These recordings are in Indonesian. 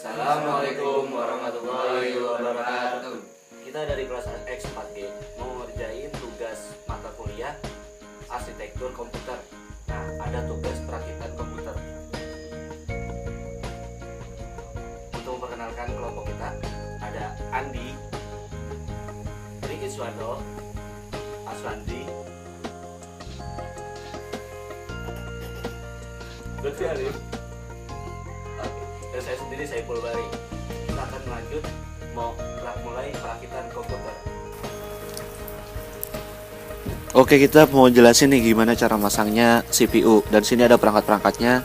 Assalamualaikum warahmatullahi wabarakatuh. Kita dari kelas X4G mau ngerjain tugas mata kuliah arsitektur komputer. Nah, ada tugas perakitan komputer. Untuk memperkenalkan kelompok kita, ada Andi, Riki Iswando, Aswandi, Lutfi Alif, dan saya sendiri Saiful Bari. Kita akan lanjut mulai perakitan komputer. Oke, kita mau jelasin nih gimana cara masangnya CPU. Dan sini ada perangkat-perangkatnya.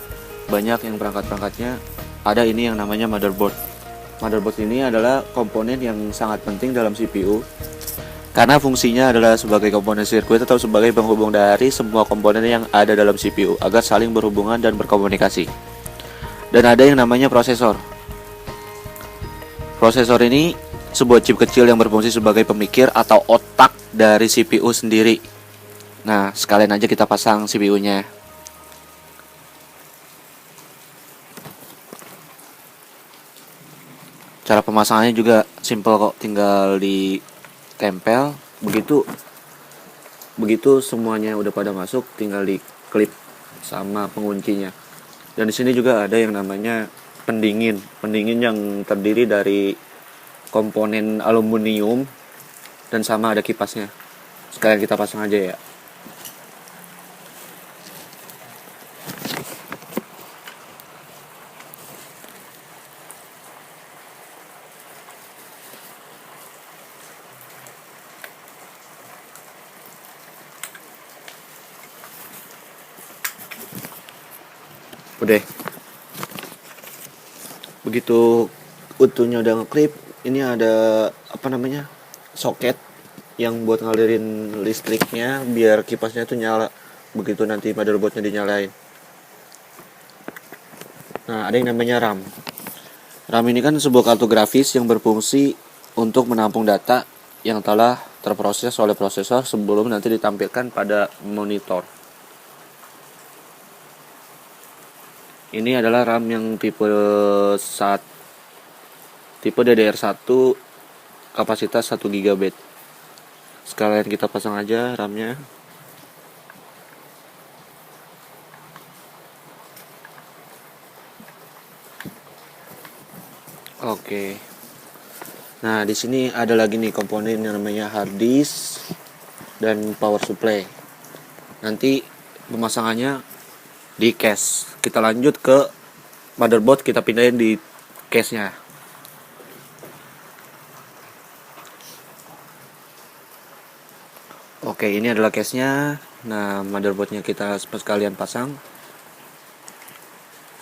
Banyak yang perangkat-perangkatnya. Ada ini yang namanya motherboard. Motherboard ini adalah komponen yang sangat penting dalam CPU, karena fungsinya adalah sebagai komponen sirkuit atau sebagai penghubung dari semua komponen yang ada dalam CPU agar saling berhubungan dan berkomunikasi. Dan ada yang namanya prosesor. Prosesor ini sebuah chip kecil yang berfungsi sebagai pemikir atau otak dari CPU sendiri. Nah, sekalian aja kita pasang CPU-nya. Cara pemasangannya juga simple kok, tinggal ditempel. Begitu semuanya udah pada masuk, tinggal diklip sama penguncinya. Dan di sini juga ada yang namanya pendingin yang terdiri dari komponen aluminium dan sama ada kipasnya. Sekalian kita pasang aja ya. Udah. Begitu utuhnya udah ngeklip, ini ada soket yang buat ngalirin listriknya biar kipasnya tuh nyala begitu nanti motherboardnya dinyalain. Nah, ada yang namanya RAM. RAM ini kan sebuah kartu grafis yang berfungsi untuk menampung data yang telah terproses oleh prosesor sebelum nanti ditampilkan pada monitor. Ini adalah RAM yang tipe DDR1 kapasitas 1 GB. Sekalian kita pasang aja RAM-nya. Oke. Nah, di sini ada lagi nih komponen yang namanya hard disk dan power supply. Nanti pemasangannya di case. Kita lanjut ke motherboard, kita pindahin di case-nya. Oke, ini adalah case-nya. Nah, motherboard-nya kita sekalian pasang.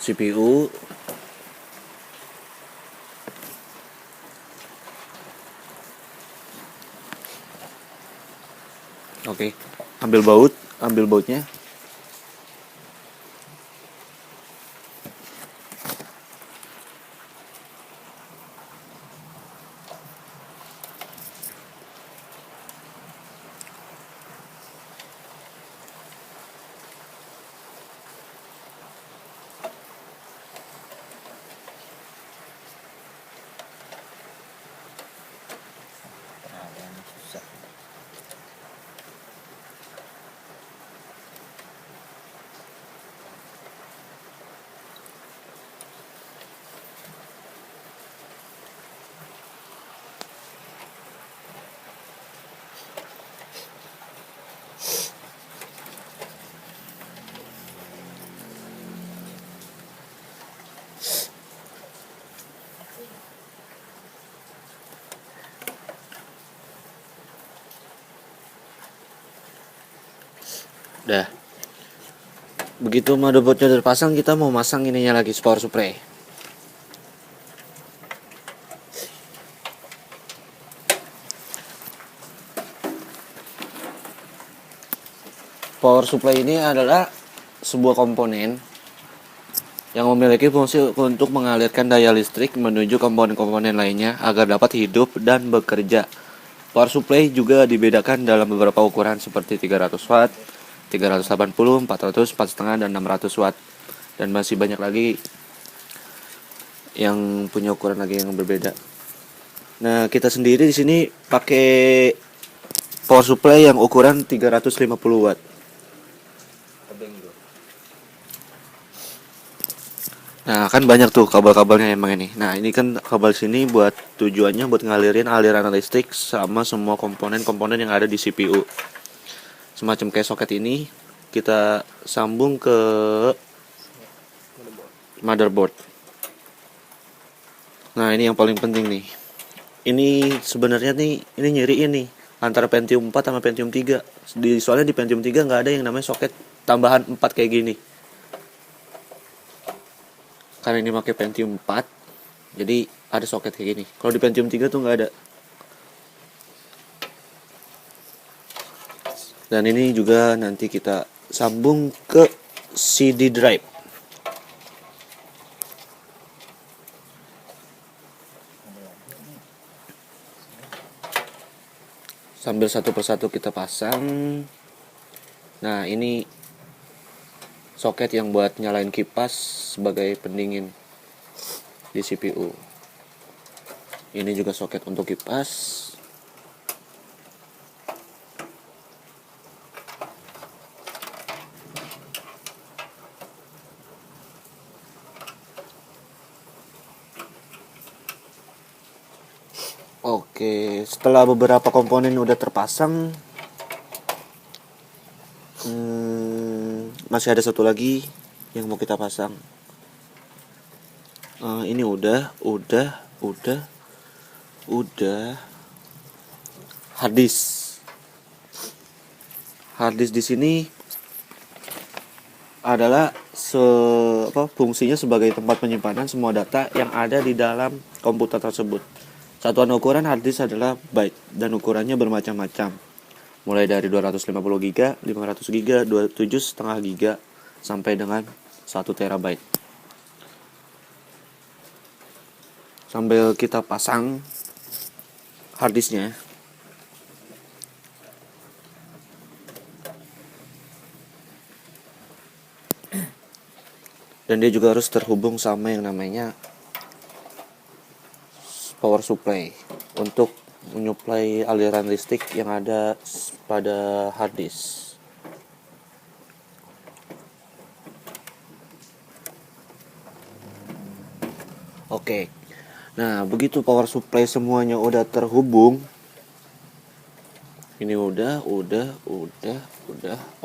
CPU. Oke, ambil bautnya. Dah. Begitu motherboardnya terpasang, kita mau masang ininya lagi, power supply. Power supply ini adalah sebuah komponen yang memiliki fungsi untuk mengalirkan daya listrik menuju komponen-komponen lainnya agar dapat hidup dan bekerja. Power supply juga dibedakan dalam beberapa ukuran seperti 300 watt, 380, 400, 4,5 dan 600 watt. Dan masih banyak lagi yang punya ukuran lagi yang berbeda. Nah, kita sendiri di sini pakai power supply yang ukuran 350 watt. Nah, kan banyak tuh kabel-kabelnya emang ini. Nah, ini kan kabel sini buat tujuannya buat ngalirin aliran listrik sama semua komponen-komponen yang ada di CPU. Semacam kayak soket ini kita sambung ke motherboard. Nah, ini yang paling penting nih. Ini sebenarnya nih, ini nyiriin nih antara Pentium 4 sama Pentium 3. Soalnya di Pentium 3 nggak ada yang namanya soket tambahan 4 kayak gini. Karena ini pakai Pentium 4, jadi ada soket kayak gini. Kalau di Pentium 3 tuh nggak ada. Dan ini juga nanti kita sambung ke CD drive. Sambil satu persatu kita pasang. Nah, ini soket yang buat nyalain kipas sebagai pendingin di CPU. Ini juga soket untuk kipas. Oke, setelah beberapa komponen udah terpasang, masih ada satu lagi yang mau kita pasang. Ini udah hard disk. Hard disk di sini adalah fungsinya sebagai tempat penyimpanan semua data yang ada di dalam komputer tersebut. Satuan ukuran hard disk adalah byte dan ukurannya bermacam-macam. Mulai dari 250 GB, 500 GB, 7,5 GB sampai dengan 1 terabyte. Sambil kita pasang hard disknya. Dan dia juga harus terhubung sama yang namanya power supply untuk menyuplai aliran listrik yang ada pada hard disk. Oke. Nah, begitu power supply semuanya udah terhubung. Ini udah.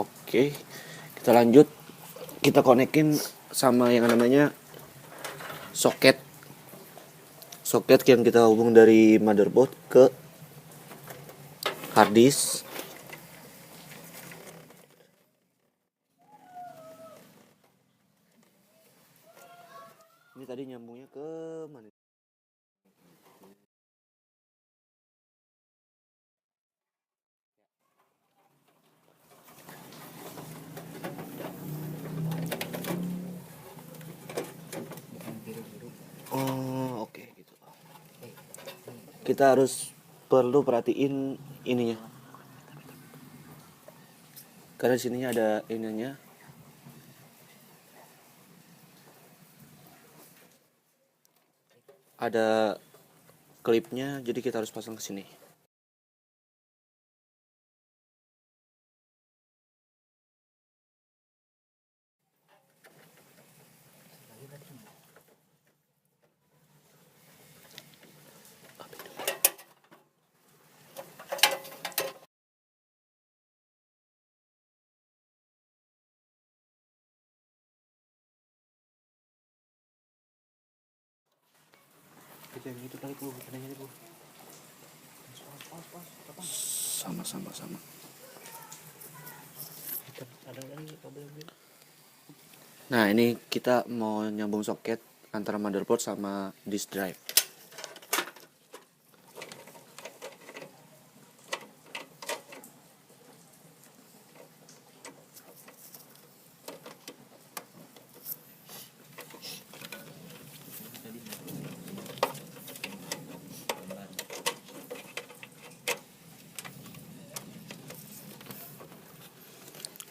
Oke. Kita lanjut. Kita konekin sama yang namanya soket yang kita hubung dari motherboard ke hard disk. Ini tadi nyambungnya ke mana? Oh, oke gitu. Kita harus perlu perhatiin ininya. Karena di sininya ada ininya. Ada klipnya, jadi kita harus pasang ke sini. Sama. Nah, ini kita mau nyambung soket antara motherboard sama disk drive.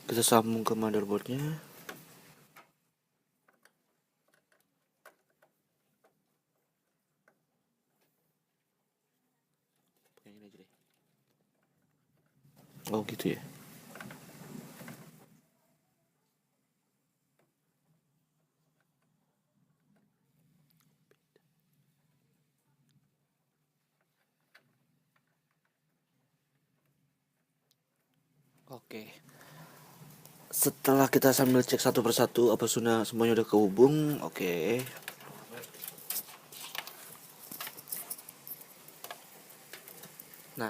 Kita sambung ke motherboardnya. aja deh. Oh gitu ya. Oke. Setelah kita sambil cek satu persatu apa sudah semuanya udah kehubung, oke.